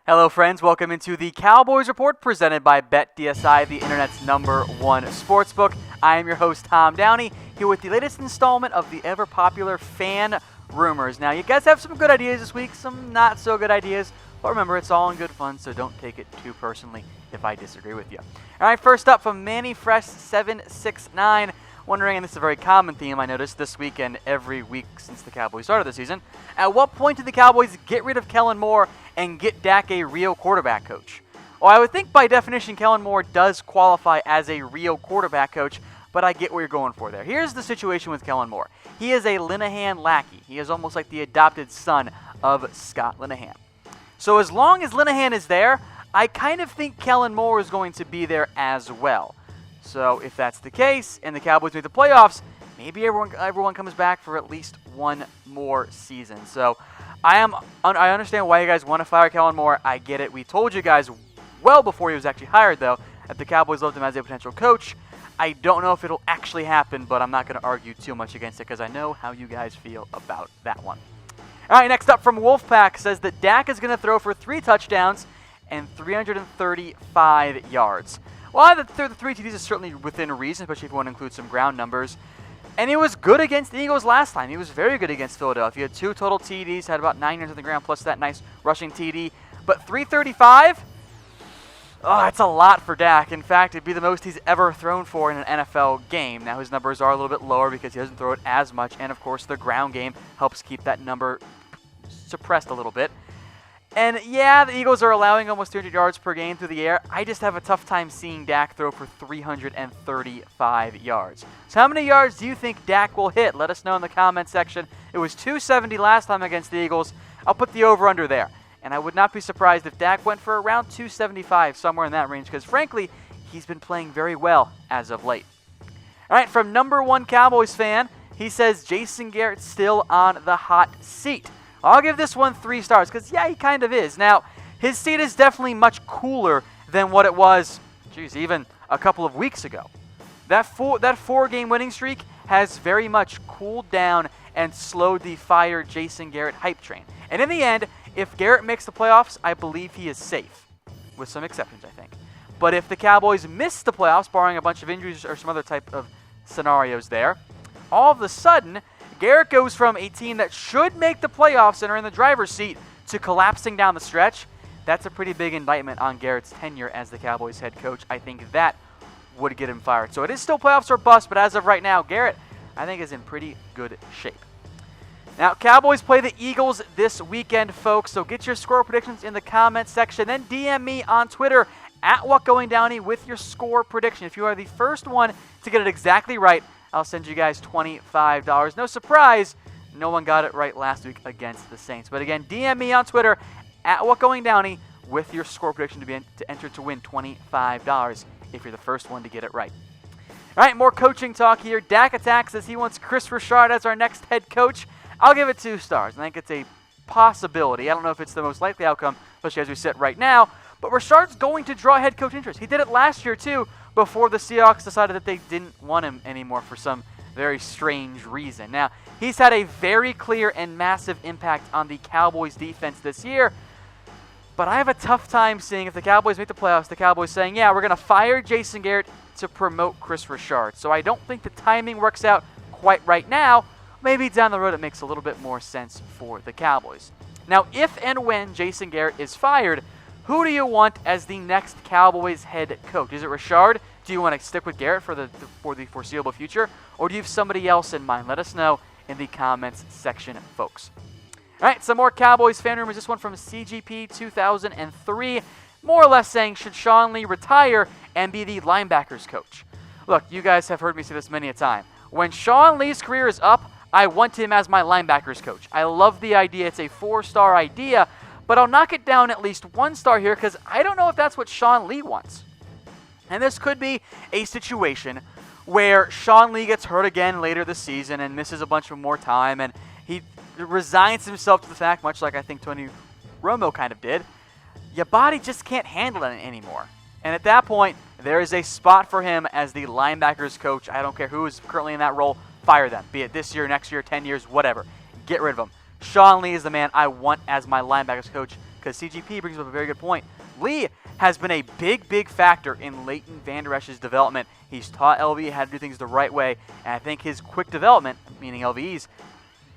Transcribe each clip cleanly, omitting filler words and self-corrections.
Hello friends, welcome into the Cowboys Report presented by BetDSI, the internet's #1 sportsbook. I am your host Tom Downey, here with the latest installment of the ever-popular Fan Rumors. Now you guys have some good ideas this week, some not so good ideas, but remember it's all in good fun, so don't take it too personally if I disagree with you. Alright, first up from Mannie Fresh 769. Wondering, and this is a very common theme I noticed this week and every week since the Cowboys started the season, at what point did the Cowboys get rid of Kellen Moore and get Dak a real quarterback coach? Well, I would think by definition Kellen Moore does qualify as a real quarterback coach, but I get what you're going for there. Here's the situation with Kellen Moore. He is a Linehan lackey. He is almost like the adopted son of Scott Linehan. So as long as Linehan is there, I kind of think Kellen Moore is going to be there as well. So if that's the case and the Cowboys make the playoffs, maybe everyone comes back for at least one more season. So I understand why you guys want to fire Kellen Moore. I get it. We told you guys well before he was actually hired, though, that the Cowboys loved him as a potential coach. I don't know if it'll actually happen, but I'm not going to argue too much against it because I know how you guys feel about that one. All right, next up from Wolfpack says that Dak is going to throw for 3 touchdowns and 335 yards. Well, the 3 TDs is certainly within reason, especially if you want to include some ground numbers. And he was good against the Eagles last time. He was very good against Philadelphia. He had 2 total TDs, had about 9 yards on the ground, plus that nice rushing TD. But 335? Oh, that's a lot for Dak. In fact, it'd be the most he's ever thrown for in an NFL game. Now, his numbers are a little bit lower because he doesn't throw it as much. And, of course, the ground game helps keep that number suppressed a little bit. And yeah, the Eagles are allowing almost 200 yards per game through the air. I just have a tough time seeing Dak throw for 335 yards. So how many yards do you think Dak will hit? Let us know in the comment section. It was 270 last time against the Eagles. I'll put the over-under there. And I would not be surprised if Dak went for around 275, somewhere in that range, because frankly, he's been playing very well as of late. All right, from #1 Cowboys fan, he says Jason Garrett still on the hot seat. I'll give this one 3 stars because, yeah, he kind of is. Now, his seat is definitely much cooler than what it was, even a couple of weeks ago. That 4-game winning streak has very much cooled down and slowed the fire Jason Garrett hype train. And in the end, if Garrett makes the playoffs, I believe he is safe, with some exceptions, I think. But if the Cowboys miss the playoffs, barring a bunch of injuries or some other type of scenarios there, all of a sudden, Garrett goes from a team that should make the playoffs and are in the driver's seat to collapsing down the stretch. That's a pretty big indictment on Garrett's tenure as the Cowboys head coach. I think that would get him fired. So it is still playoffs or bust, but as of right now, Garrett, I think, is in pretty good shape. Now, Cowboys play the Eagles this weekend, folks, so get your score predictions in the comments section. Then DM me on Twitter at WhatGoingDowney with your score prediction. If you are the first one to get it exactly right, I'll send you guys $25. No surprise, no one got it right last week against the Saints. But again, DM me on Twitter at WhatGoingDowney with your score prediction to enter to win $25 if you're the first one to get it right. All right, more coaching talk here. Dak attacks says he wants Kris Richard as our next head coach. I'll give it 2 stars. I think it's a possibility. I don't know if it's the most likely outcome, especially as we sit right now. But Rashard's going to draw head coach interest. He did it last year, too, before the Seahawks decided that they didn't want him anymore for some very strange reason. Now, he's had a very clear and massive impact on the Cowboys defense this year, but I have a tough time seeing if the Cowboys make the playoffs, the Cowboys saying, yeah, we're going to fire Jason Garrett to promote Kris Richard. So I don't think the timing works out quite right now. Maybe down the road it makes a little bit more sense for the Cowboys. Now, if and when Jason Garrett is fired, who do you want as the next Cowboys head coach? Is it Rashard? Do you want to stick with Garrett for the foreseeable future? Or do you have somebody else in mind? Let us know in the comments section, folks. All right, some more Cowboys fan rumors. This one from CGP 2003. More or less saying, should Sean Lee retire and be the linebackers coach? Look, you guys have heard me say this many a time. When Sean Lee's career is up, I want him as my linebackers coach. I love the idea. It's a 4-star idea. But I'll knock it down at least 1 star here because I don't know if that's what Sean Lee wants. And this could be a situation where Sean Lee gets hurt again later this season and misses a bunch of more time, and he resigns himself to the fact, much like I think Tony Romo kind of did, your body just can't handle it anymore. And at that point, there is a spot for him as the linebackers coach. I don't care who is currently in that role. Fire them, be it this year, next year, 10 years, whatever. Get rid of them. Sean Lee is the man I want as my linebackers coach because CGP brings up a very good point. Lee has been a big factor in Leighton Vander Esch's development. He's taught LVE how to do things the right way, and I think his quick development, meaning LVE's,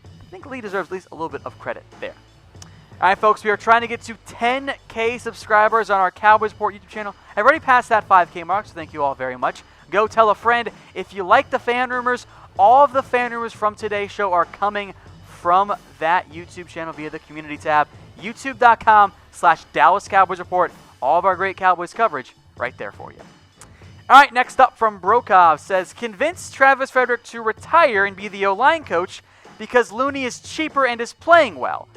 I think Lee deserves at least a little bit of credit there. All right, folks, we are trying to get to 10K subscribers on our Cowboys Report YouTube channel. I've already passed that 5K mark, so thank you all very much. Go tell a friend. If you like the fan rumors, all of the fan rumors from today's show are coming from that YouTube channel via the community tab, youtube.com/Dallas Cowboys Report. All of our great Cowboys coverage right there for you. All right, next up from Brokov says, convince Travis Frederick to retire and be the O-line coach because Looney is cheaper and is playing well.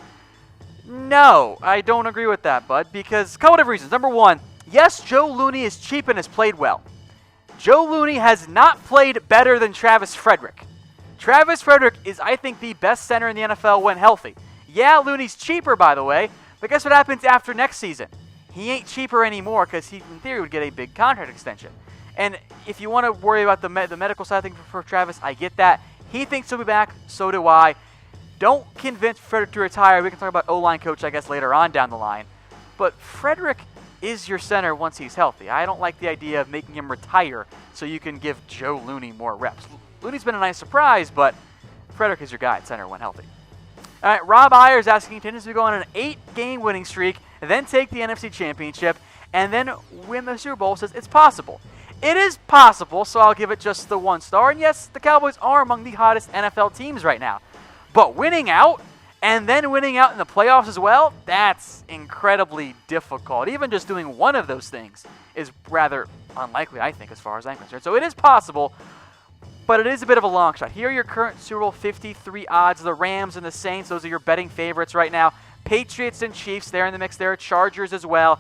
No, I don't agree with that, bud, because a couple of reasons. Number one, yes, Joe Looney is cheap and has played well. Joe Looney has not played better than Travis Frederick. Travis Frederick is, I think, the best center in the NFL when healthy. Yeah, Looney's cheaper, by the way, but guess what happens after next season? He ain't cheaper anymore because he, in theory, would get a big contract extension. And if you want to worry about the medical side of things for Travis, I get that. He thinks he'll be back, so do I. Don't convince Frederick to retire. We can talk about O-line coach, I guess, later on down the line. But Frederick is your center once he's healthy. I don't like the idea of making him retire so you can give Joe Looney more reps. Looney's been a nice surprise, but Frederick is your guy at center when healthy. All right, Rob Ayers asking Tenders to go on an 8-game winning streak, then take the NFC Championship, and then win the Super Bowl. Says it's possible. It is possible, so I'll give it just the 1 star. And yes, the Cowboys are among the hottest NFL teams right now. But winning out, and then winning out in the playoffs as well, that's incredibly difficult. Even just doing one of those things is rather unlikely, I think, as far as I'm concerned. So it is possible, but it is a bit of a long shot. Here are your current Super Bowl 53 odds. The Rams and the Saints, those are your betting favorites right now. Patriots and Chiefs, they're in the mix there. Chargers as well.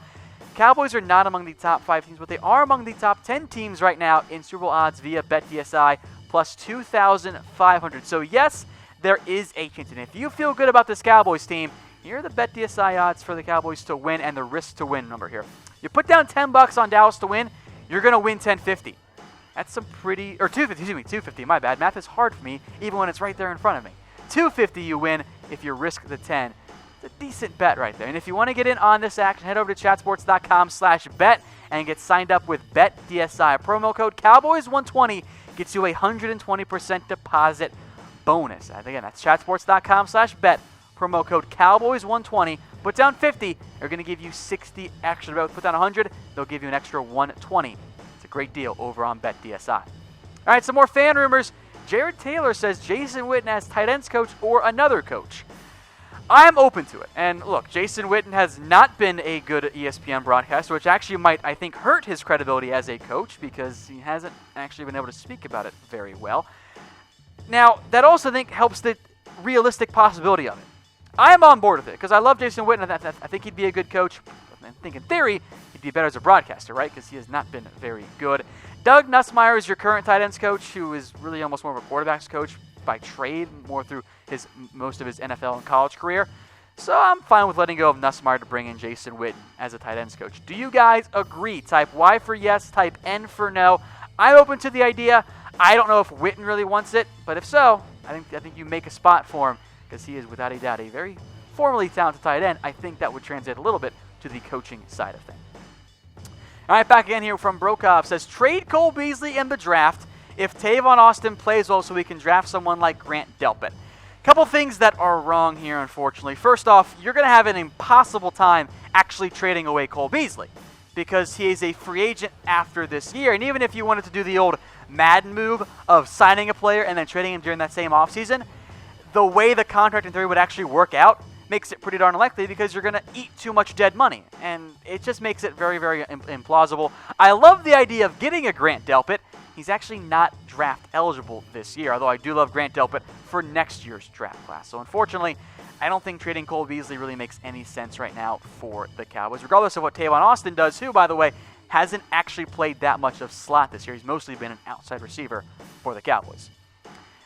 Cowboys are not among the top 5 teams, but they are among the top 10 teams right now in Super Bowl odds via BetDSI, plus 2,500. So yes, there is a chance. And if you feel good about this Cowboys team, here are the BetDSI odds for the Cowboys to win and the risk to win number here. You put down $10 on Dallas to win, you're going to win 1050. That's some pretty, or 250, excuse me, 250, my bad. Math is hard for me, even when it's right there in front of me. 250 you win if you risk the 10. It's a decent bet right there. And if you want to get in on this action, head over to chatsports.com/bet and get signed up with BetDSI. Promo code Cowboys120 gets you a 120% deposit bonus. And again, that's chatsports.com/bet. Promo code Cowboys120. Put down 50, they're going to give you 60 extra. Put down 100, they'll give you an extra 120. It's a great deal over on BetDSI. All right, some more fan rumors. Jared Taylor says Jason Witten as tight ends coach or another coach. I'm open to it. And look, Jason Witten has not been a good ESPN broadcaster, which actually might, I think, hurt his credibility as a coach because he hasn't actually been able to speak about it very well. Now, that also, I think, helps the realistic possibility of it. I am on board with it because I love Jason Witten. I think he'd be a good coach. I think, in theory, he'd be better as a broadcaster, right? Because he has not been very good. Doug Nussmeier is your current tight ends coach, who is really almost more of a quarterbacks coach by trade, more through most of his NFL and college career. So I'm fine with letting go of Nussmeier to bring in Jason Witten as a tight ends coach. Do you guys agree? Type Y for yes, type N for no. I'm open to the idea. I don't know if Witten really wants it, but if so, I think you make a spot for him because he is without a doubt a very formally talented tight end. I think that would translate a little bit to the coaching side of things. All right, back again here from Brokov. Says, trade Cole Beasley in the draft if Tavon Austin plays well so we can draft someone like Grant Delpit. Couple things that are wrong here, unfortunately. First off, you're going to have an impossible time actually trading away Cole Beasley because he is a free agent after this year. And even if you wanted to do the old Madden move of signing a player and then trading him during that same offseason, the way the contract in theory would actually work out makes it pretty darn unlikely because you're going to eat too much dead money. And it just makes it very, very implausible. I love the idea of getting a Grant Delpit. He's actually not draft eligible this year, although I do love Grant Delpit for next year's draft class. So unfortunately, I don't think trading Cole Beasley really makes any sense right now for the Cowboys, regardless of what Tavon Austin does, who, by the way, hasn't actually played that much of slot this year. He's mostly been an outside receiver for the Cowboys.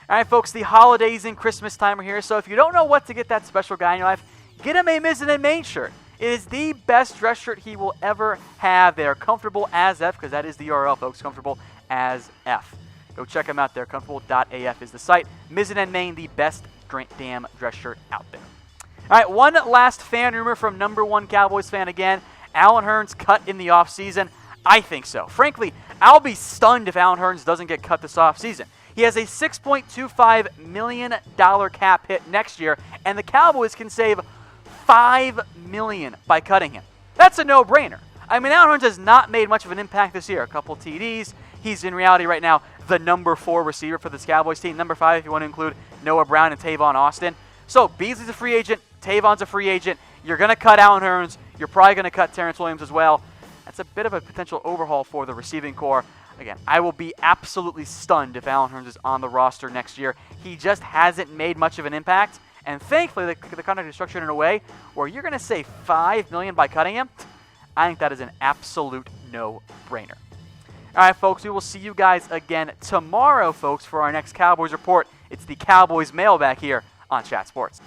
All right, folks, the holidays and Christmas time are here, so if you don't know what to get that special guy in your life, get him a Mizzen and Main shirt. It is the best dress shirt he will ever have. They are comfortable as F, because that is the URL, folks, comfortable as F. Go check them out there. Comfortable.af is the site. Mizzen and Main, the best damn dress shirt out there. All right, one last fan rumor from number one Cowboys fan again. Allen Hurns cut in the offseason. I think so. Frankly, I'll be stunned if Allen Hurns doesn't get cut this offseason. He has a $6.25 million cap hit next year, and the Cowboys can save $5 million by cutting him. That's a no-brainer. I mean, Allen Hurns has not made much of an impact this year. A couple TDs. He's in reality right now the number 4 receiver for this Cowboys team. Number 5 if you want to include Noah Brown and Tavon Austin. So Beasley's a free agent. Tavon's a free agent. You're going to cut Allen Hurns. You're probably going to cut Terrence Williams as well. That's a bit of a potential overhaul for the receiving core. Again, I will be absolutely stunned if Allen Hurns is on the roster next year. He just hasn't made much of an impact. And thankfully, the contract is structured in a way where you're going to save $5 million by cutting him. I think that is an absolute no-brainer. All right, folks, we will see you guys again tomorrow, folks, for our next Cowboys Report. It's the Cowboys Mailbag here on Chat Sports.